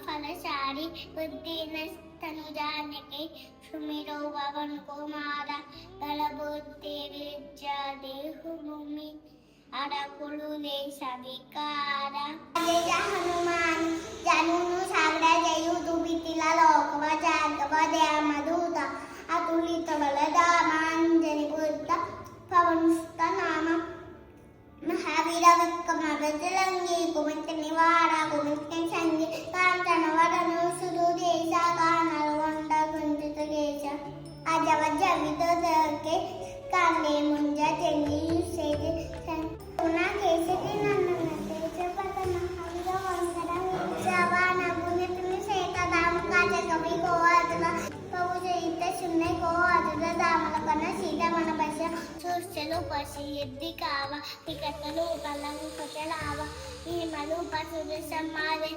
फलचारी बुद्धिन तनुजानके सुमिरो पवन कुमारा बलबुद्धि विद्या देहु भूमि अडकुळु देशाधिकारा जय हनुमान जानुनु सागरा जयु दुबितिला लोकवा जागवा द्यामदूता अतुलित बलदामांजनी बुद्ध पवनस्त नाम महावीर विक्रम बजरंगी कुमंत निवारा कुमंत संगी कांचन वदनु सुदुदेशा कानरवंड कुंजित केश अजवज विदोदके कांदे मुंज तेंगी सेजे पुना केशति नन्नन तेज पतन महावीर वंदन जवान पुण्यतिनि सेता दाम काज कवि को आदला पवुजैत सुन्ने को आदला दामल कन सीता मन बस सुरचलो पसी यद्दि कावा टिकटलो पलंग कटलावा ఈ మలు పసులు సమారే